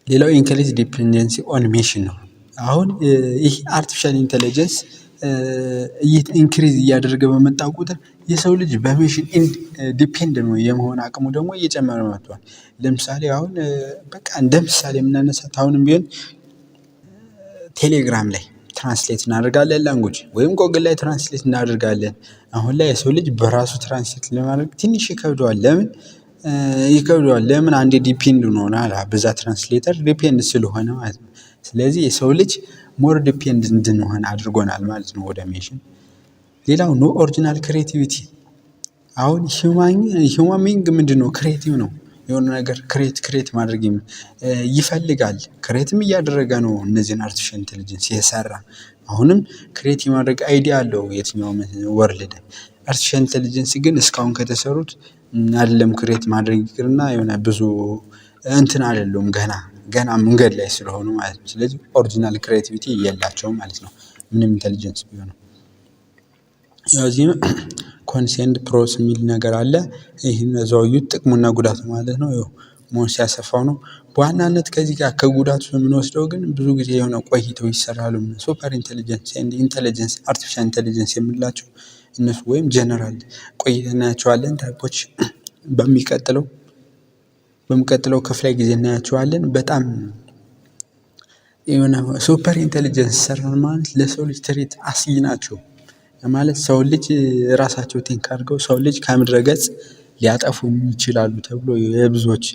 ሌላው ኢንክሪዝ ዲፔንደንሲ ኦን ሜሽን ነው። አሁን ይህ አርቲፊሻል ኢንተለጀንስ ኢንክሪዝ እያደረገ በመጣ ቁጥር የሰው ልጅ በሜሽን ዲፔንድ ነው የመሆን አቅሙ ደግሞ እየጨመረ መጥቷል። ለምሳሌ አሁን በቃ እንደ ምሳሌ የምናነሳት አሁንም ቢሆን ቴሌግራም ላይ ትራንስሌት እናደርጋለን ላንጉጅ፣ ወይም ጎግል ላይ ትራንስሌት እናደርጋለን። አሁን ላይ የሰው ልጅ በራሱ ትራንስሌት ለማድረግ ትንሽ ይከብደዋል። ለምን? አንዴ ዲፔንድ ሆኗል በዛ ትራንስሌተር ዲፔንድ ስለሆነ ማለት ነው። ስለዚህ የሰው ልጅ ሞር ዲፔንድ እንድንሆን አድርጎናል ማለት ነው ወደ ሜሽን። ሌላው ኖ ኦሪጂናል ክሬቲቪቲ። አሁን ሂውማን ቢንግ ምንድነው? ክሬቲቭ ነው። የሆነ ነገር ክሬት ማድረግ ይፈልጋል። ክሬትም እያደረገ ነው። እነዚህን አርቲፊሻል ኢንተለጀንስ የሰራ አሁንም ክሬት የማድረግ አይዲያ አለው የትኛውም ወርልድ። አርቲፊሻል ኢንተለጀንስ ግን እስካሁን ከተሰሩት አይደለም ክሬት ማድረግ ይቅርና የሆነ ብዙ እንትን አይደለም ገና መንገድ ላይ ስለሆኑ ማለት ነው። ስለዚህ ኦሪጂናል ክሬቲቪቲ የላቸውም ማለት ነው ምንም ኢንተለጀንስ ቢሆን። ያው ኮንሴንት ፕሮስ የሚል ነገር አለ። ይህን ዘውዩት ጥቅሙና ጉዳቱ ማለት ነው። ይኸው ሞን ሲያሰፋው ነው በዋናነት። ከዚህ ጋር ከጉዳቱ የምንወስደው ግን ብዙ ጊዜ የሆነ ቆይተው ይሰራሉ። ሱፐር ኢንተለጀንስ ኤንድ ኢንተለጀንስ አርቲፊሻል ኢንተለጀንስ የምንላቸው እነሱ ወይም ጀነራል ቆይተን እናያቸዋለን። ታይፖች በሚቀጥለው ክፍለ ጊዜ እናያቸዋለን። በጣም የሆነ ሱፐር ኢንተለጀንስ ሰራን ማለት ለሰው ልጅ ትሬት አስጊ ናቸው ማለት ሰው ልጅ ራሳቸው ቲንክ አድርገው ሰው ልጅ ከምድረ ገጽ ሊያጠፉ ይችላሉ ተብሎ የብዙዎች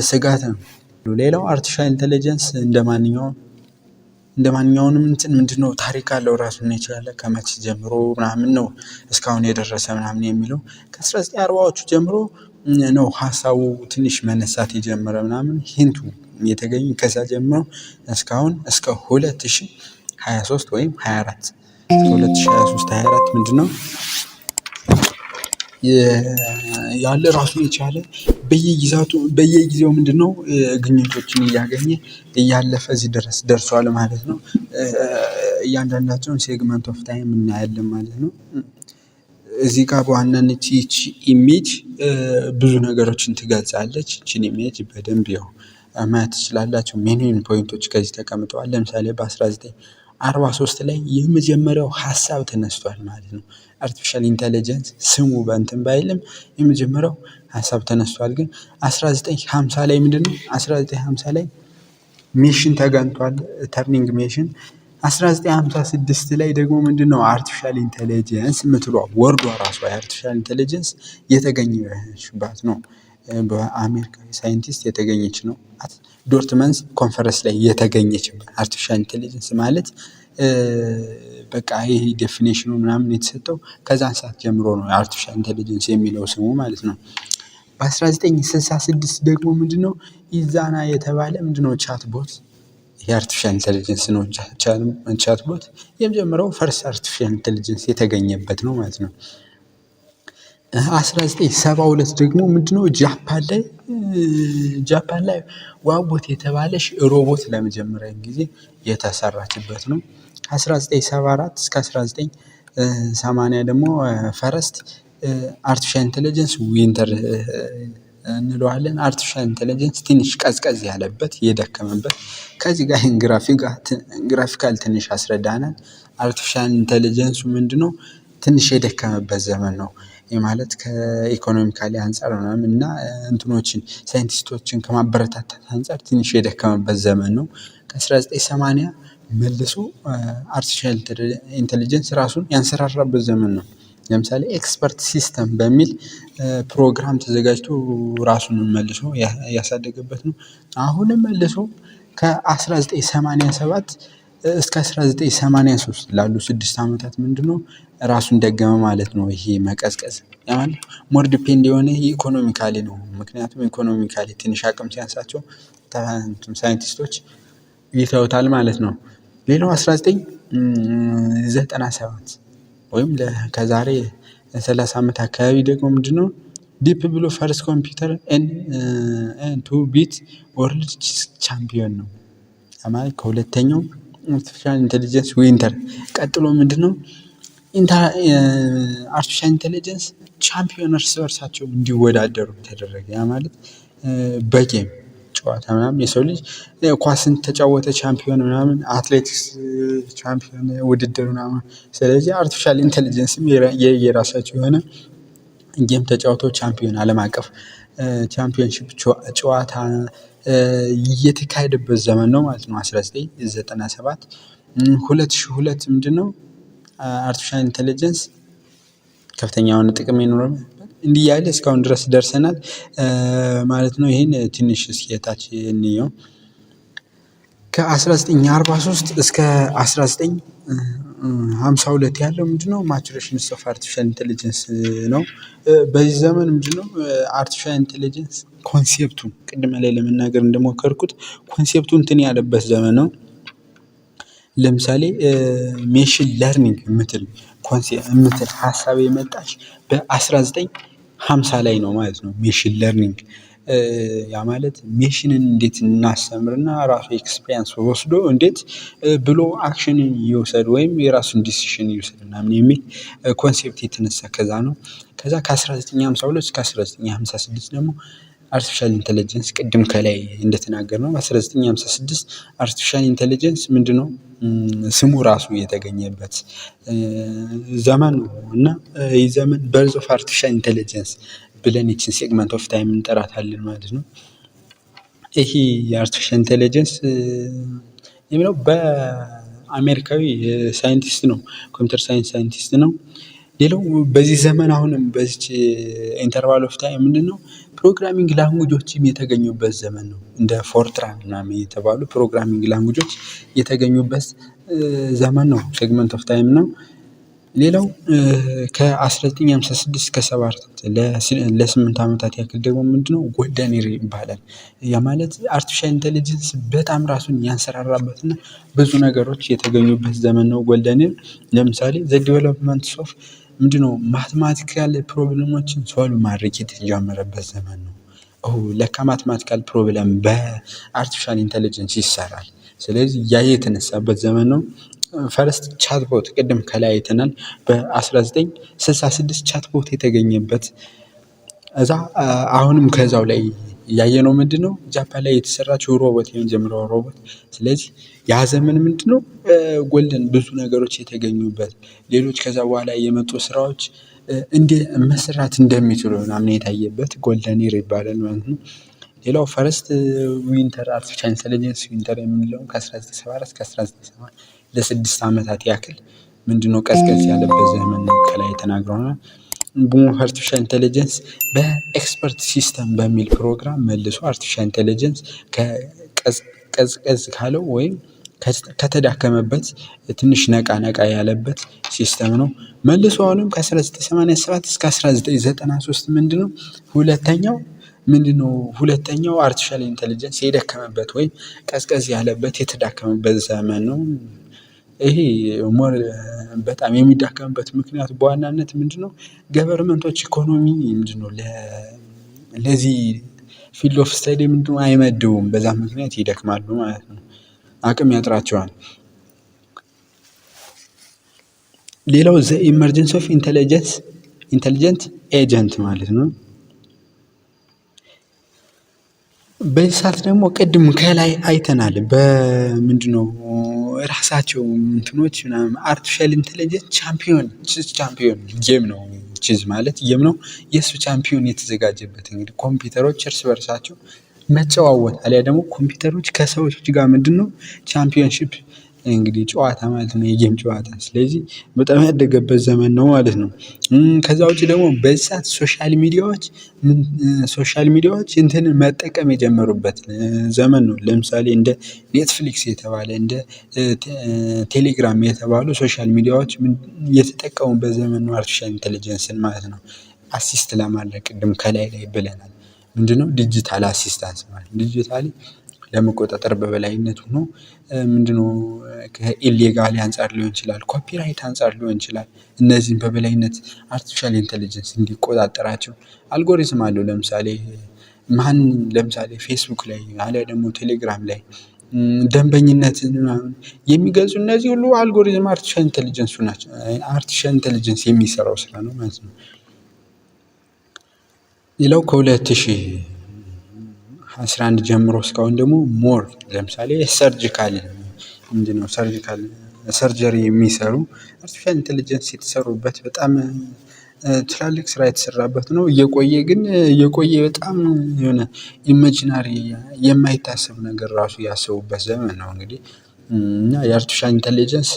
ስጋት ነው። ሌላው አርቲፊሻል ኢንተለጀንስ እንደማንኛውንም እንትን ምንድነው ታሪክ አለው ራሱን የቻለ ከመቼ ጀምሮ ምናምን ነው እስካሁን የደረሰ ምናምን የሚለው ከ1940ዎቹ ጀምሮ ነው ሀሳቡ ትንሽ መነሳት የጀመረ ምናምን ሂንቱ የተገኘ ከዛ ጀምሮ እስካሁን እስከ 2023 ወይም 24 2023-24 ምንድነው ያለ ራሱን የቻለ በየጊዜው ምንድነው ግኝቶችን እያገኘ እያለፈ እዚህ ድረስ ደርሷል ማለት ነው። እያንዳንዳቸውን ሴግመንት ኦፍ ታይም እናያለን ማለት ነው። እዚህ ጋር በዋናነት ይቺ ኢሜጅ ብዙ ነገሮችን ትገልጻለች። ይቺን ኢሜጅ በደንብ ያው ማየት ትችላላችሁ። ሜን ፖይንቶች ከዚህ ተቀምጠዋል። ለምሳሌ በ1943 ላይ የመጀመሪያው ሀሳብ ተነስቷል ማለት ነው። አርቲፊሻል ኢንተለጀንስ ስሙ በእንትን ባይልም የመጀመሪያው ሀሳብ ተነስቷል። ግን 1950 ላይ ምንድነው 1950 ላይ ሚሽን ተገንቷል፣ ተርኒንግ ሚሽን። 1956 ላይ ደግሞ ምንድነው አርቲፊሻል ኢንተለጀንስ የምትሏ ወርዷ ራሷ የአርቲፊሻል ኢንተለጀንስ የተገኘችባት ነው። በአሜሪካ ሳይንቲስት የተገኘች ነው። ዶርትመንስ ኮንፈረንስ ላይ የተገኘችበት አርቲፊሻል ኢንተለጀንስ ማለት በቃ ይሄ ዴፊኒሽኑ ምናምን የተሰጠው ከዛን ሰዓት ጀምሮ ነው አርቲፊሻል ኢንተለጀንስ የሚለው ስሙ ማለት ነው። በ1966 ደግሞ ምንድነው ኢዛና የተባለ ምንድነው ቻት ቦት የአርቲፊሻል ኢንተለጀንስ ነው። ቻት ቦት የመጀመሪያው ፈርስት አርቲፊሻል ኢንተለጀንስ የተገኘበት ነው ማለት ነው። 1972 ደግሞ ምንድነው ጃፓን ላይ ዋቦት የተባለች ሮቦት ለመጀመሪያ ጊዜ የተሰራችበት ነው። ከ1974 እስከ 1980 ደግሞ ፈረስት አርቲፊሻል ኢንተለጀንስ ዊንተር እንለዋለን። አርቲፊሻል ኢንተለጀንስ ትንሽ ቀዝቀዝ ያለበት የደከመበት። ከዚህ ጋር ይህን ግራፊካል ትንሽ አስረዳናል። አርቲፊሻል ኢንተለጀንሱ ምንድነው ትንሽ የደከመበት ዘመን ነው። ይህ ማለት ከኢኮኖሚካሊ አንፃር ምናምን እና እንትኖችን ሳይንቲስቶችን ከማበረታታት አንፃር ትንሽ የደከመበት ዘመን ነው። ከ1980 መልሶ አርቲፊሻል ኢንተለጀንስ ራሱን ያንሰራራበት ዘመን ነው። ለምሳሌ ኤክስፐርት ሲስተም በሚል ፕሮግራም ተዘጋጅቶ ራሱን መልሶ ያሳደገበት ነው። አሁንም መልሶ ከ1987 እስከ 1983 ላሉ 6 ዓመታት ምንድነው ራሱን ደገመ ማለት ነው። ይሄ መቀዝቀዝ ማለት ሞር ዲፔንድ የሆነ ኢኮኖሚካሊ ነው። ምክንያቱም ኢኮኖሚካሊ ትንሽ አቅም ሲያንሳቸው ሳይንቲስቶች ይተውታል ማለት ነው። ሌላው 1997 ወይም ከዛሬ 30 ዓመት አካባቢ ደግሞ ምንድነው ዲፕ ብሎ ፈርስት ኮምፒውተር ቱ ቢት ወርልድ ቻምፒዮን ነው። ማለት ከሁለተኛው አርቲፊሻል ኢንተለጀንስ ዊንተር ቀጥሎ ምንድነው አርቲፊሻል ኢንተለጀንስ ቻምፒዮን እርስ በርሳቸው እንዲወዳደሩ ተደረገ። ያ ማለት በጌም ጨዋታ ምናምን የሰው ልጅ ኳስን ተጫወተ ቻምፒዮን ምናምን አትሌቲክስ ቻምፒዮን ውድድር ምናምን። ስለዚህ አርቲፊሻል ኢንተለጀንስም የራሳቸው የሆነ ጌም ተጫውተው ቻምፒዮን ዓለም አቀፍ ቻምፒዮንሺፕ ጨዋታ እየተካሄደበት ዘመን ነው ማለት ነው። 1997 2002 ምንድነው አርቲፊሻል ኢንተለጀንስ ከፍተኛ የሆነ ጥቅም ይኖረዋል። እንዲህ እያለ እስካሁን ድረስ ደርሰናል ማለት ነው። ይሄን ትንሽ እስኪ ታች እንየው። ከ1943 እስከ 1952 ያለው ምንድነው ማቹሬሽን ኦፍ አርቲፊሻል ኢንተለጀንስ ነው። በዚህ ዘመን ምንድነው አርቲፊሻል ኢንተለጀንስ ኮንሴፕቱን ቅድም ላይ ለመናገር እንደሞከርኩት ኮንሴፕቱን እንትን ያለበት ዘመን ነው። ለምሳሌ ሜሽን ለርኒንግ የምትል ሀሳብ የመጣች በ1950 ላይ ነው ማለት ነው። ሜሽን ለርኒንግ ያ ማለት ሜሽንን እንዴት እናስተምርና ራሱ ኤክስፒሪያንስ ወስዶ እንዴት ብሎ አክሽንን ይውሰድ ወይም የራሱን ዲሲሽን ይውሰድ ምናምን የሚል ኮንሴፕት የተነሳ ከዛ ነው። ከዛ ከ1952 እስከ 1956 ደግሞ አርቲፊሻል ኢንተለጀንስ ቅድም ከላይ እንደተናገርነው 1956 አርቲፊሻል ኢንተለጀንስ ምንድነው ስሙ ራሱ የተገኘበት ዘመን ነው። እና ይህ ዘመን በርዝ ኦፍ አርቲፊሻል ኢንተለጀንስ ብለን ይችን ሴግመንት ኦፍ ታይም እንጠራታለን ማለት ነው። ይሄ የአርቲፊሻል ኢንተለጀንስ የሚለው በአሜሪካዊ ሳይንቲስት ነው፣ ኮምፒውተር ሳይንስ ሳይንቲስት ነው። ሌላው በዚህ ዘመን አሁንም በዚች ኢንተርቫል ኦፍ ታይም ምንድነው ፕሮግራሚንግ ላንጉጆችም የተገኙበት ዘመን ነው። እንደ ፎርትራን ምናምን የተባሉ ፕሮግራሚንግ ላንጉጆች የተገኙበት ዘመን ነው፣ ሴግመንት ኦፍ ታይም ነው። ሌላው ከ1956 እስከ 74 ለ8 ዓመታት ያክል ደግሞ ምንድነው ጎልደን ኢራ ይባላል። ያ ማለት አርቲፊሻል ኢንተለጀንስ በጣም ራሱን ያንሰራራበትና ብዙ ነገሮች የተገኙበት ዘመን ነው ጎልደን ኢራ። ለምሳሌ ዘ ዴቨሎፕመንት ኦፍ ምንድነው ማትማቲካል ፕሮብለሞችን ሶልቭ ማድረግ የተጀመረበት ዘመን ነው። ለካ ማትማቲካል ፕሮብለም በአርቲፊሻል ኢንተለጀንስ ይሰራል። ስለዚህ ያ የተነሳበት ዘመን ነው። ፈረስት ቻትቦት ቅድም ከላይ አይተናል። በ1966 ቻትቦት የተገኘበት እዛ አሁንም ከዛው ላይ ያየነው ምንድነው ጃፓን ላይ የተሰራችው ሮቦት የመጀመሪያው ሮቦት። ስለዚህ ያ ዘመን ምንድነው ጎልደን ብዙ ነገሮች የተገኙበት ሌሎች ከዛ በኋላ የመጡ ስራዎች መስራት እንደሚችሉ ምናምን የታየበት ጎልደን ኢራ ይባላል ማለት ነው። ሌላው ፈረስት ዊንተር አርቲፊሻል ኢንተለጀንስ ዊንተር የምንለው ከ1974 እስከ 1980 ለ6 ዓመታት ያክል ምንድነው ቀዝቀዝ ያለበት ዘመን ነው። ከላይ ተናግረናል። ቡም ኦፍ አርቲፊሻል ኢንተለጀንስ በኤክስፐርት ሲስተም በሚል ፕሮግራም መልሶ አርቲፊሻል ኢንተለጀንስ ቀዝቀዝ ካለው ወይም ከተዳከመበት ትንሽ ነቃ ያለበት ሲስተም ነው። መልሶ አሁንም ከ1987 እስከ 1993 ምንድነው ሁለተኛው አርቲፊሻል ኢንተለጀንስ የደከመበት ወይም ቀዝቀዝ ያለበት የተዳከመበት ዘመን ነው። ይሄ ሞር በጣም የሚዳከምበት ምክንያት በዋናነት ምንድነው? ገቨርንመንቶች ኢኮኖሚ ምንድነው ለዚህ ፊልድ ኦፍ ስተዲ ምንድነው አይመድቡም። በዛ ምክንያት ይደክማሉ ማለት ነው። አቅም ያጥራቸዋል። ሌላው ዘ ኢመርጀንስ ኦፍ ኢንተሊጀንት ኤጀንት ማለት ነው። በዚህ ሰዓት ደግሞ ቅድም ከላይ አይተናል። በምንድነው ራሳቸው እንትኖች ምናምን አርቲፊሻል ኢንተለጀንስ ቻምፒዮን ጌም ነው። ቺዝ ማለት ጌም ነው። የእሱ ቻምፒዮን የተዘጋጀበት እንግዲህ ኮምፒውተሮች እርስ በርሳቸው መጨዋወት አሊያ ደግሞ ኮምፒውተሮች ከሰዎች ጋር ምንድነው ቻምፒዮንሺፕ እንግዲህ ጨዋታ ማለት ነው። የጌም ጨዋታ ስለዚህ በጣም ያደገበት ዘመን ነው ማለት ነው። ከዛ ውጪ ደግሞ በዚህ ሰዓት ሶሻል ሚዲያዎች እንትንን መጠቀም የጀመሩበት ዘመን ነው። ለምሳሌ እንደ ኔትፍሊክስ የተባለ እንደ ቴሌግራም የተባሉ ሶሻል ሚዲያዎች የተጠቀሙበት ዘመን ነው። አርቲፊሻል ኢንተለጀንስን ማለት ነው አሲስት ለማድረግ ቅድም ከላይ ብለናል። ምንድነው ዲጂታል አሲስታንስ ማለት ዲጂታሊ ለመቆጣጠር በበላይነት ሆኖ ምንድነው ከኢሌጋል አንፃር ሊሆን ይችላል፣ ኮፒራይት አንፃር ሊሆን ይችላል። እነዚህን በበላይነት አርቲፊሻል ኢንተለጀንስ እንዲቆጣጠራቸው አልጎሪዝም አለው። ለምሳሌ ፌስቡክ ላይ አሊያ ደግሞ ቴሌግራም ላይ ደንበኝነትን የሚገልጹ እነዚህ ሁሉ አልጎሪዝም አርቲፊሻል ኢንተለጀንሱ ናቸው። አርቲፊሻል ኢንተለጀንስ የሚሰራው ስራ ነው ማለት ነው። ሌላው ከ2011 ጀምሮ እስካሁን ደግሞ ሞር ለምሳሌ ሰርጀሪ የሚሰሩ አርቲፊሻል ኢንተለጀንስ የተሰሩበት በጣም ትላልቅ ስራ የተሰራበት ነው። እየቆየ በጣም የሆነ ኢማጂናሪ የማይታሰብ ነገር ራሱ ያሰቡበት ዘመን ነው። እንግዲህ እና የአርቲፊሻል ኢንተለጀንስ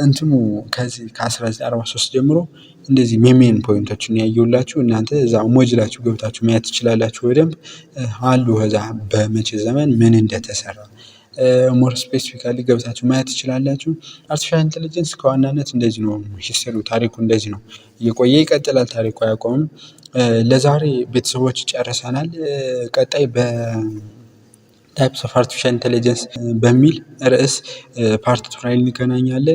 እንትኑ ከዚህ ከ1943 ጀምሮ እንደዚህ ሜን ፖይንቶችን ያየሁላችሁ እናንተ እዛ ሞጅላችሁ ገብታችሁ ማየት ትችላላችሁ። በደንብ አሉ ከዛ በመቼ ዘመን ምን እንደተሰራ ሞር ስፔሲፊካሊ ገብታችሁ ማየት ትችላላችሁ። አርቲፊሻል ኢንተለጀንስ ከዋናነት እንደዚህ ነው። ሂስትሪው ታሪኩ እንደዚህ ነው። እየቆየ ይቀጥላል። ታሪኩ አያቆምም። ለዛሬ ቤተሰቦች ጨርሰናል። ቀጣይ በታይፕስ ኦፍ አርቲፊሻል ኢንተለጀንስ በሚል ርዕስ ፓርት 2 ላይ እንገናኛለን።